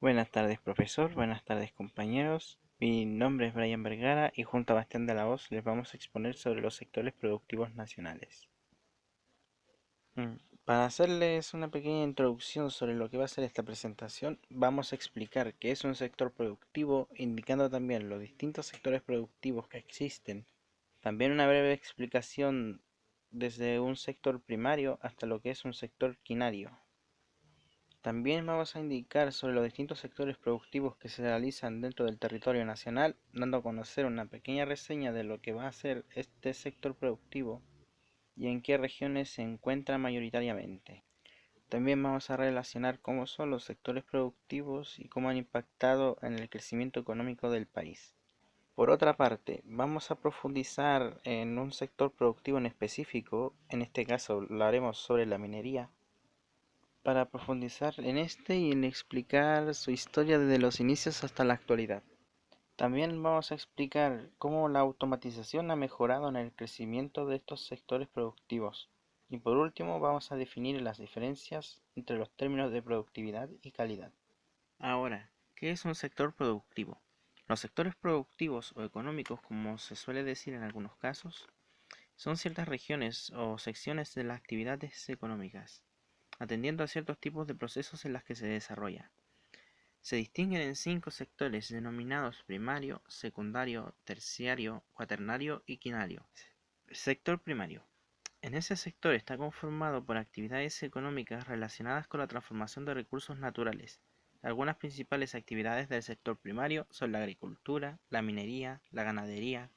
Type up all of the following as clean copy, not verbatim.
Buenas tardes, profesor. Buenas tardes, compañeros. Mi nombre es Brian Vergara y junto a Bastián de la Hoz les vamos a exponer sobre los sectores productivos nacionales. Mm, Para hacerles una pequeña introducción sobre lo que va a ser esta presentación, vamos a explicar qué es un sector productivo, indicando también los distintos sectores productivos que existen. También una breve explicación desde un sector primario hasta lo que es un sector quinario. También vamos a indicar sobre los distintos sectores productivos que se realizan dentro del territorio nacional, dando a conocer una pequeña reseña de lo que va a ser este sector productivo y en qué regiones se encuentra mayoritariamente. También vamos a relacionar cómo son los sectores productivos y cómo han impactado en el crecimiento económico del país. Por otra parte, vamos a profundizar en un sector productivo en específico, en este caso lo haremos sobre la minería, para profundizar en este y en explicar su historia desde los inicios hasta la actualidad. También vamos a explicar cómo la automatización ha mejorado en el crecimiento de estos sectores productivos. Y por último vamos a definir las diferencias entre los términos de productividad y calidad. Ahora, ¿qué es un sector productivo? Los sectores productivos o económicos, como se suele decir en algunos casos, son ciertas regiones o secciones de las actividades económicas, atendiendo a ciertos tipos de procesos en las que se desarrolla. Se distinguen en 5 sectores denominados primario, secundario, terciario, cuaternario y quinario. Sector primario. En ese sector está conformado por actividades económicas relacionadas con la transformación de recursos naturales. Algunas principales actividades del sector primario son la agricultura, la minería, la ganadería,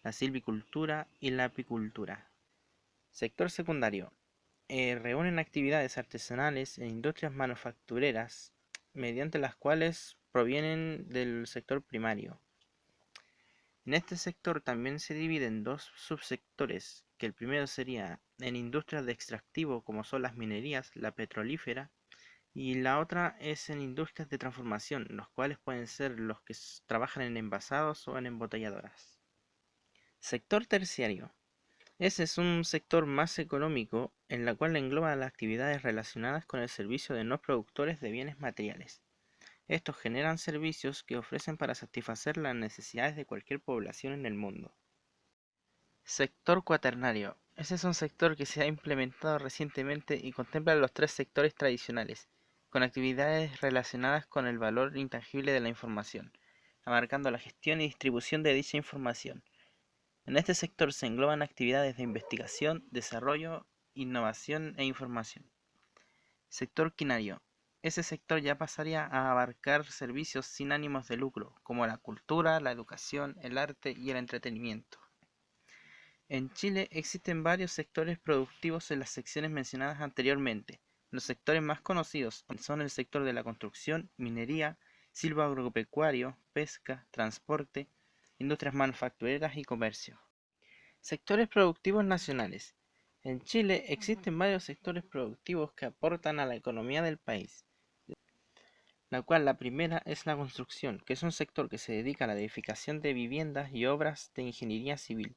la silvicultura y la apicultura. Sector secundario. Reúnen actividades artesanales e industrias manufactureras mediante las cuales provienen del sector primario. En este sector también se divide en dos subsectores, que el primero sería en industrias de extractivo como son las minerías, la petrolífera, y la otra es en industrias de transformación, los cuales pueden ser los que trabajan en envasados o en embotelladoras. Sector terciario. Ese es un sector más económico en la cual engloba las actividades relacionadas con el servicio de no productores de bienes materiales. Estos generan servicios que ofrecen para satisfacer las necesidades de cualquier población en el mundo. Sector cuaternario. Ese es un sector que se ha implementado recientemente y contempla los tres sectores tradicionales, con actividades relacionadas con el valor intangible de la información, abarcando la gestión y distribución de dicha información. En este sector se engloban actividades de investigación, desarrollo, innovación e información. Sector quinario. Ese sector ya pasaría a abarcar servicios sin ánimos de lucro, como la cultura, la educación, el arte y el entretenimiento. En Chile existen varios sectores productivos en las secciones mencionadas anteriormente. Los sectores más conocidos son el sector de la construcción, minería, silvoagropecuario, pesca, transporte, industrias manufactureras y comercio. Sectores productivos nacionales. En Chile existen varios sectores productivos que aportan a la economía del país, la cual la primera es la construcción, que es un sector que se dedica a la edificación de viviendas y obras de ingeniería civil,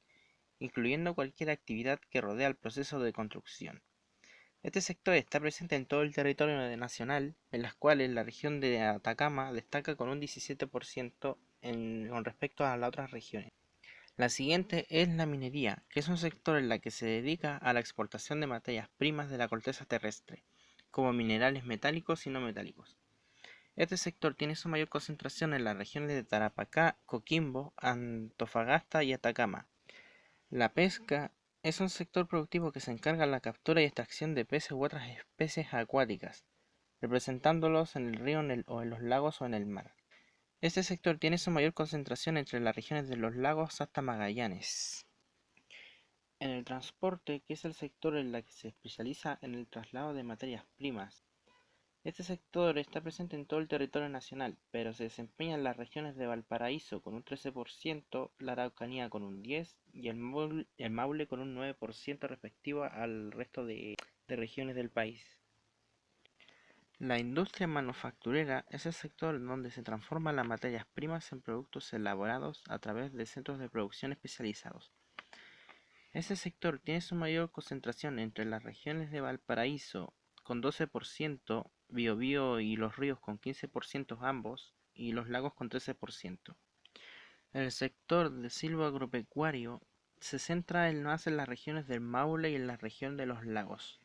incluyendo cualquier actividad que rodea el proceso de construcción. Este sector está presente en todo el territorio nacional, en las cuales la región de Atacama destaca con un 17% con respecto a las otras regiones. La siguiente es la minería, que es un sector en la que se dedica a la exportación de materias primas de la corteza terrestre, como minerales metálicos y no metálicos. Este sector tiene su mayor concentración en las regiones de Tarapacá, Coquimbo, Antofagasta y Atacama. La pesca es un sector productivo que se encarga de la captura y extracción de peces u otras especies acuáticas, representándolos en el río o en los lagos o en el mar. Este sector tiene su mayor concentración entre las regiones de los lagos hasta Magallanes. En el transporte, que es el sector en la que se especializa en el traslado de materias primas. Este sector está presente en todo el territorio nacional, pero se desempeña en las regiones de Valparaíso con un 13%, la Araucanía con un 10% y el Maule con un 9% respectivo al resto de regiones del país. La industria manufacturera es el sector en donde se transforman las materias primas en productos elaborados a través de centros de producción especializados. Este sector tiene su mayor concentración entre las regiones de Valparaíso con 12%, Biobío y los ríos con 15% ambos, y los lagos con 13%. El sector de silvoagropecuario se centra más en las regiones del Maule y en la región de los lagos.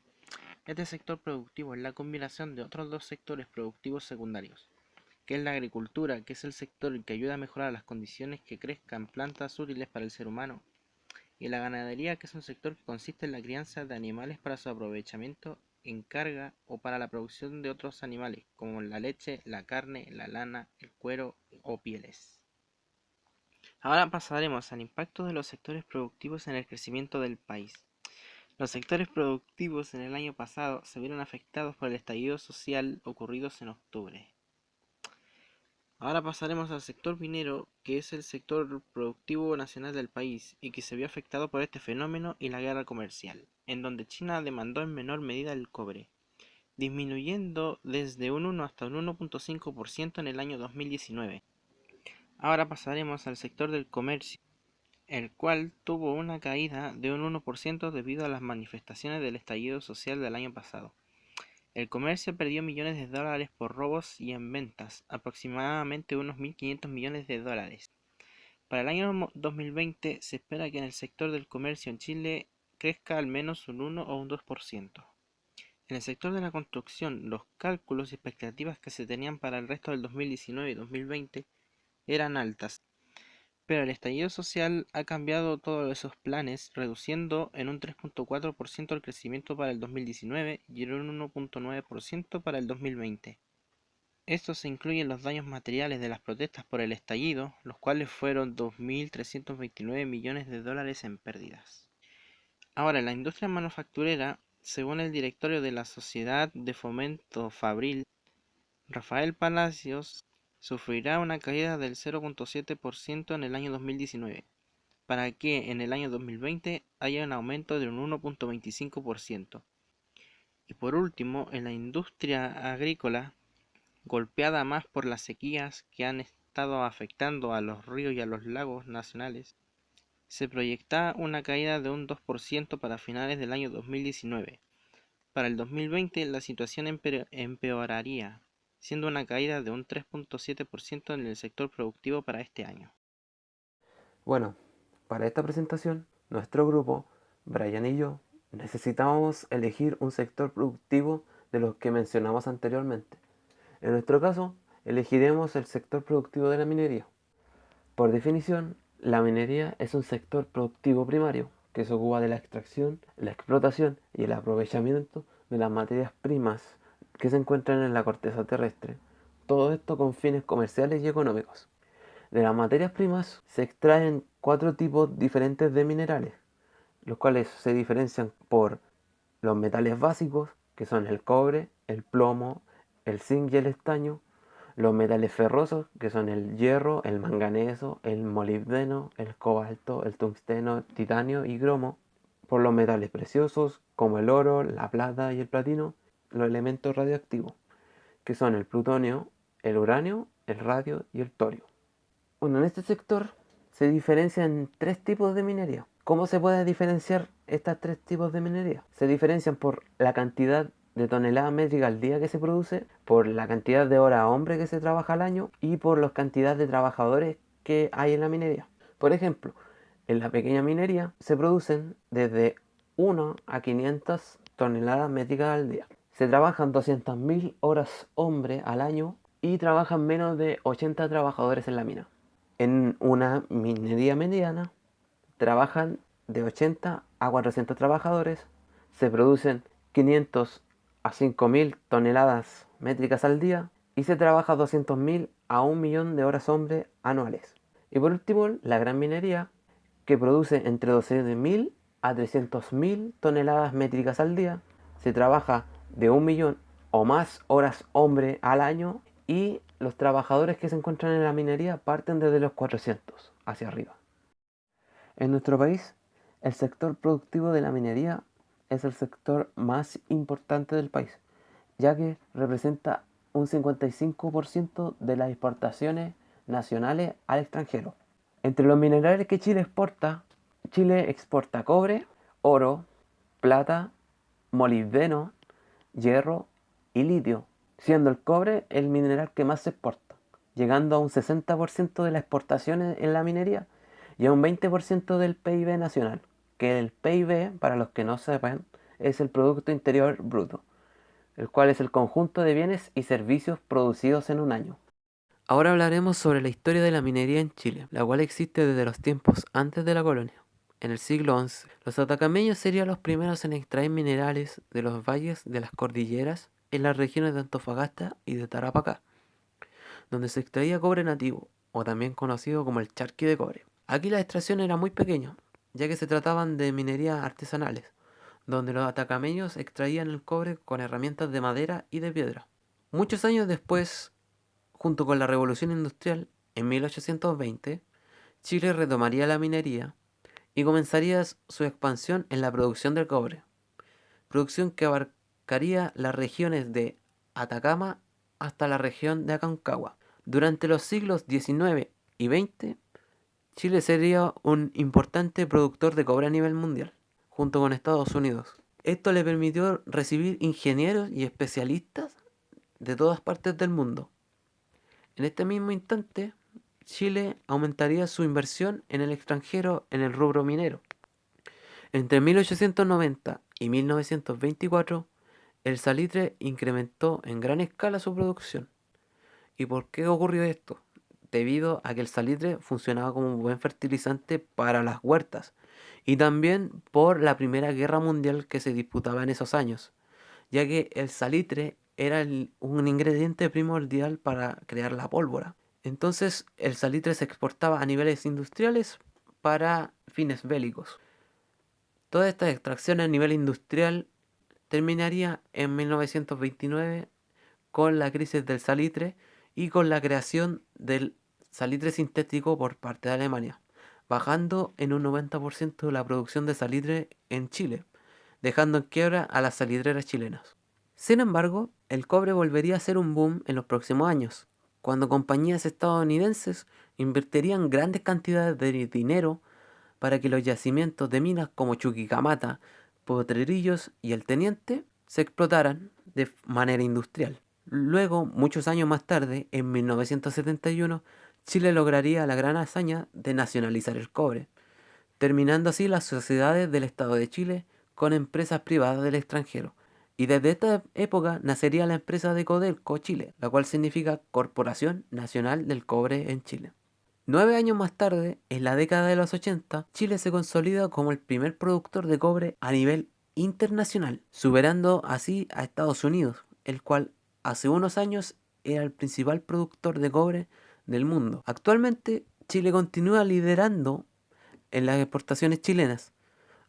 Este sector productivo es la combinación de otros dos sectores productivos secundarios, que es la agricultura, que es el sector que ayuda a mejorar las condiciones que crezcan plantas útiles para el ser humano, y la ganadería, que es un sector que consiste en la crianza de animales para su aprovechamiento en carga o para la producción de otros animales, como la leche, la carne, la lana, el cuero o pieles. Ahora pasaremos al impacto de los sectores productivos en el crecimiento del país. Los sectores productivos en el año pasado se vieron afectados por el estallido social ocurridos en octubre. Ahora pasaremos al sector minero, que es el sector productivo nacional del país y que se vio afectado por este fenómeno y la guerra comercial, en donde China demandó en menor medida el cobre, disminuyendo desde un 1 hasta un 1.5% en el año 2019. Ahora pasaremos al sector del comercio, el cual tuvo una caída de un 1% debido a las manifestaciones del estallido social del año pasado. El comercio perdió millones de dólares por robos y en ventas, aproximadamente unos 1.500 millones de dólares. Para el año 2020 se espera que en el sector del comercio en Chile crezca al menos un 1 o un 2%. En el sector de la construcción, los cálculos y expectativas que se tenían para el resto del 2019 y 2020 eran altas, pero el estallido social ha cambiado todos esos planes, reduciendo en un 3.4% el crecimiento para el 2019 y en un 1.9% para el 2020. Esto se incluyen los daños materiales de las protestas por el estallido, los cuales fueron 2.329 millones de dólares en pérdidas. Ahora, en la industria manufacturera, según el directorio de la Sociedad de Fomento Fabril, Rafael Palacios, sufrirá una caída del 0.7% en el año 2019, para que en el año 2020 haya un aumento de un 1.25%. Y por último, en la industria agrícola, golpeada más por las sequías que han estado afectando a los ríos y a los lagos nacionales, se proyecta una caída de un 2% para finales del año 2019. Para el 2020 la situación empeoraría, siendo una caída de un 3.7% en el sector productivo para este año. Bueno, para esta presentación, nuestro grupo, Brian y yo, necesitábamos elegir un sector productivo de los que mencionamos anteriormente. En nuestro caso, elegiremos el sector productivo de la minería. Por definición, la minería es un sector productivo primario que se ocupa de la extracción, la explotación y el aprovechamiento de las materias primas que se encuentran en la corteza terrestre. Todo esto con fines comerciales y económicos. De las materias primas se extraen cuatro tipos diferentes de minerales, los cuales se diferencian por los metales básicos, que son el cobre, el plomo, el zinc y el estaño; los metales ferrosos, que son el hierro, el manganeso, el molibdeno, el cobalto, el tungsteno, titanio y cromo; por los metales preciosos, como el oro, la plata y el platino; los elementos radioactivos, que son el plutonio, el uranio, el radio y el torio. Bueno, en este sector se diferencian tres tipos de minería. ¿Cómo se puede diferenciar estos tres tipos de minería? Se diferencian por la cantidad de toneladas métricas al día que se produce, por la cantidad de horas hombre que se trabaja al año y por la cantidad de trabajadores que hay en la minería. Por ejemplo, en la pequeña minería se producen desde 1 a 500 toneladas métricas al día. Se trabajan 200.000 horas hombre al año y trabajan menos de 80 trabajadores en la mina. En una minería mediana trabajan de 80 a 400 trabajadores, se producen 500 a 5.000 toneladas métricas al día y se trabaja 200.000 a 1 millón de horas hombre anuales. Y por último, la gran minería, que produce entre 12.000 a 300.000 toneladas métricas al día, se trabaja de 1 millón o más horas hombre al año y los trabajadores que se encuentran en la minería parten desde los 400 hacia arriba. En nuestro país, el sector productivo de la minería es el sector más importante del país, ya que representa un 55% de las exportaciones nacionales al extranjero. Entre los minerales que Chile exporta cobre, oro, plata, molibdeno, hierro y litio, siendo el cobre el mineral que más se exporta, llegando a un 60% de las exportaciones en la minería y a un 20% del PIB nacional, que el PIB, para los que no sepan, es el Producto Interior Bruto, el cual es el conjunto de bienes y servicios producidos en un año. Ahora hablaremos sobre la historia de la minería en Chile, la cual existe desde los tiempos antes de la colonia. En el siglo XI, los atacameños serían los primeros en extraer minerales de los valles de las cordilleras en las regiones de Antofagasta y de Tarapacá, donde se extraía cobre nativo, o también conocido como el charqui de cobre. Aquí la extracción era muy pequeña, ya que se trataban de minerías artesanales, donde los atacameños extraían el cobre con herramientas de madera y de piedra. Muchos años después, junto con la Revolución Industrial, en 1820, Chile retomaría la minería y comenzaría su expansión en la producción del cobre, producción que abarcaría las regiones de Atacama hasta la región de Aconcagua. Durante los siglos XIX y XX, Chile sería un importante productor de cobre a nivel mundial, junto con Estados Unidos. Esto le permitió recibir ingenieros y especialistas de todas partes del mundo. En este mismo instante, Chile aumentaría su inversión en el extranjero en el rubro minero. Entre 1890 y 1924, el salitre incrementó en gran escala su producción. ¿Y por qué ocurrió esto? Debido a que el salitre funcionaba como un buen fertilizante para las huertas y también por la Primera Guerra Mundial que se disputaba en esos años, ya que el salitre era un ingrediente primordial para crear la pólvora. Entonces el salitre se exportaba a niveles industriales para fines bélicos. Toda esta extracción a nivel industrial terminaría en 1929 con la crisis del salitre y con la creación del salitre sintético por parte de Alemania, bajando en un 90% la producción de salitre en Chile, dejando en quiebra a las salitreras chilenas. Sin embargo, el cobre volvería a ser un boom en los próximos años, cuando compañías estadounidenses invertirían grandes cantidades de dinero para que los yacimientos de minas como Chuquicamata, Potrerillos y El Teniente se explotaran de manera industrial. Luego, muchos años más tarde, en 1971, Chile lograría la gran hazaña de nacionalizar el cobre, terminando así las sociedades del Estado de Chile con empresas privadas del extranjero. Y desde esta época nacería la empresa de Codelco Chile, la cual significa Corporación Nacional del Cobre en Chile. 9 años más tarde, en la década de los 80, Chile se consolida como el primer productor de cobre a nivel internacional, superando así a Estados Unidos, el cual hace unos años era el principal productor de cobre del mundo. Actualmente, Chile continúa liderando en las exportaciones chilenas,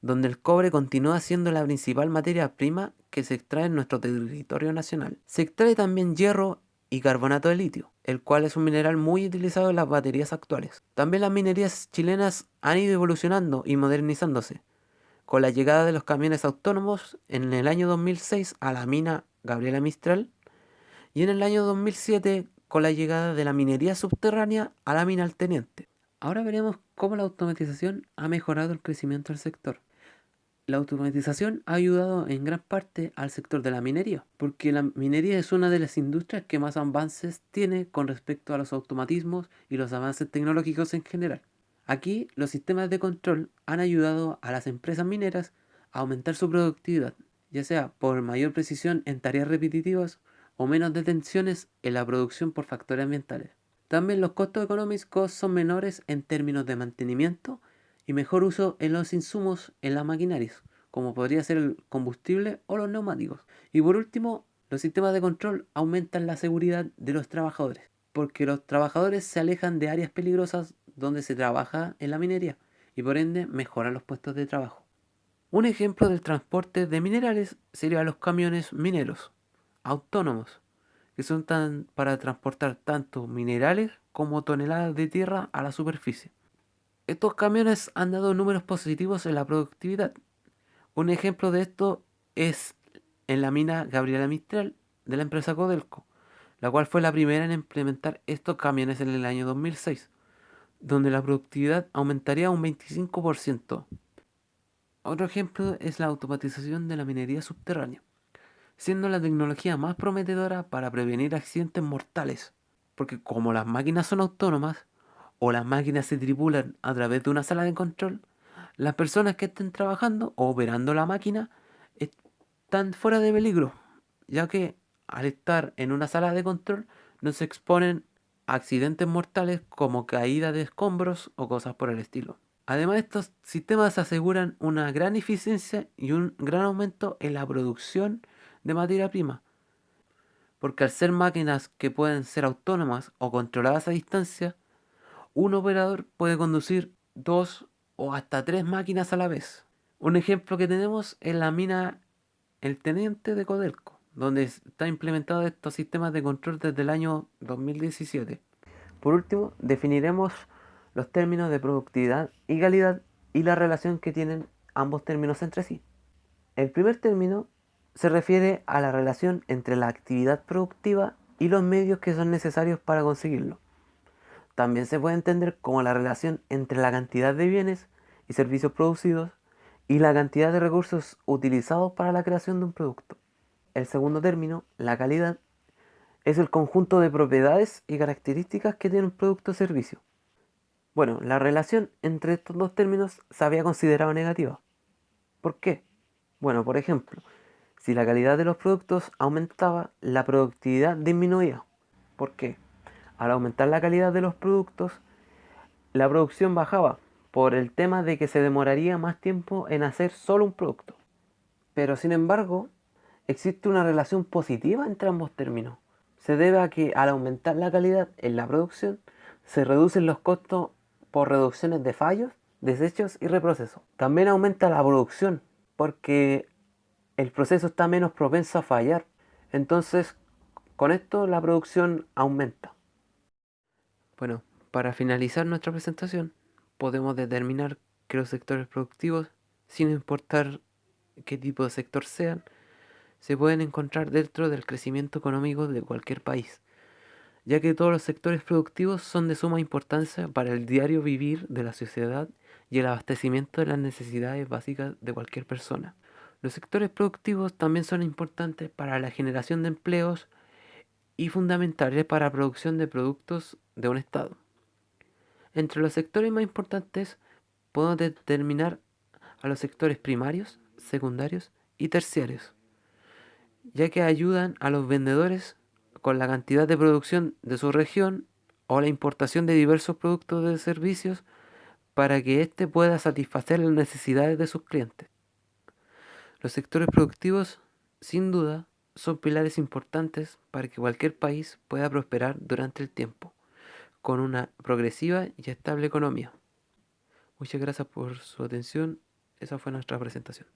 donde el cobre continúa siendo la principal materia prima que se extrae en nuestro territorio nacional. Se extrae también hierro y carbonato de litio, el cual es un mineral muy utilizado en las baterías actuales. También las minerías chilenas han ido evolucionando y modernizándose, con la llegada de los camiones autónomos en el año 2006 a la mina Gabriela Mistral y en el año 2007 con la llegada de la minería subterránea a la mina El Teniente. Ahora veremos cómo la automatización ha mejorado el crecimiento del sector. La automatización ha ayudado en gran parte al sector de la minería, porque la minería es una de las industrias que más avances tiene con respecto a los automatismos y los avances tecnológicos en general. Aquí los sistemas de control han ayudado a las empresas mineras a aumentar su productividad, ya sea por mayor precisión en tareas repetitivas o menos detenciones en la producción por factores ambientales. También los costos económicos son menores en términos de mantenimiento y mejor uso en los insumos en las maquinarias, como podría ser el combustible o los neumáticos. Y por último, los sistemas de control aumentan la seguridad de los trabajadores, porque los trabajadores se alejan de áreas peligrosas donde se trabaja en la minería y por ende mejoran los puestos de trabajo. Un ejemplo del transporte de minerales serían los camiones mineros autónomos, que son para transportar tanto minerales como toneladas de tierra a la superficie. Estos camiones han dado números positivos en la productividad. Un ejemplo de esto es en la mina Gabriela Mistral de la empresa Codelco, la cual fue la primera en implementar estos camiones en el año 2006, donde la productividad aumentaría un 25%. Otro ejemplo es la automatización de la minería subterránea, siendo la tecnología más prometedora para prevenir accidentes mortales, porque como las máquinas son autónomas o las máquinas se tripulan a través de una sala de control, las personas que estén trabajando o operando la máquina están fuera de peligro, ya que al estar en una sala de control no se exponen a accidentes mortales como caída de escombros o cosas por el estilo. Además, estos sistemas aseguran una gran eficiencia y un gran aumento en la producción de materia prima, porque al ser máquinas que pueden ser autónomas o controladas a distancia, un operador puede conducir dos o hasta tres máquinas a la vez. Un ejemplo que tenemos es la mina El Teniente de Codelco, donde está implementado estos sistemas de control desde el año 2017. Por último, definiremos los términos de productividad y calidad y la relación que tienen ambos términos entre sí. El primer término se refiere a la relación entre la actividad productiva y los medios que son necesarios para conseguirlo. También se puede entender como la relación entre la cantidad de bienes y servicios producidos y la cantidad de recursos utilizados para la creación de un producto. El segundo término, la calidad, es el conjunto de propiedades y características que tiene un producto o servicio. Bueno, la relación entre estos dos términos se había considerado negativa. ¿Por qué? Bueno, por ejemplo, si la calidad de los productos aumentaba, la productividad disminuía. ¿Por qué? Al aumentar la calidad de los productos, la producción bajaba por el tema de que se demoraría más tiempo en hacer solo un producto. Pero sin embargo, existe una relación positiva entre ambos términos. Se debe a que al aumentar la calidad en la producción, se reducen los costos por reducciones de fallos, desechos y reprocesos. También aumenta la producción porque el proceso está menos propenso a fallar. Entonces, con esto la producción aumenta. Bueno, para finalizar nuestra presentación, podemos determinar que los sectores productivos, sin importar qué tipo de sector sean, se pueden encontrar dentro del crecimiento económico de cualquier país, ya que todos los sectores productivos son de suma importancia para el diario vivir de la sociedad y el abastecimiento de las necesidades básicas de cualquier persona. Los sectores productivos también son importantes para la generación de empleos y fundamentales para la producción de productos de un Estado. Entre los sectores más importantes podemos determinar a los sectores primarios, secundarios y terciarios, ya que ayudan a los vendedores con la cantidad de producción de su región o la importación de diversos productos y servicios para que éste pueda satisfacer las necesidades de sus clientes. Los sectores productivos, sin duda, son pilares importantes para que cualquier país pueda prosperar durante el tiempo, con una progresiva y estable economía. Muchas gracias por su atención. Esa fue nuestra presentación.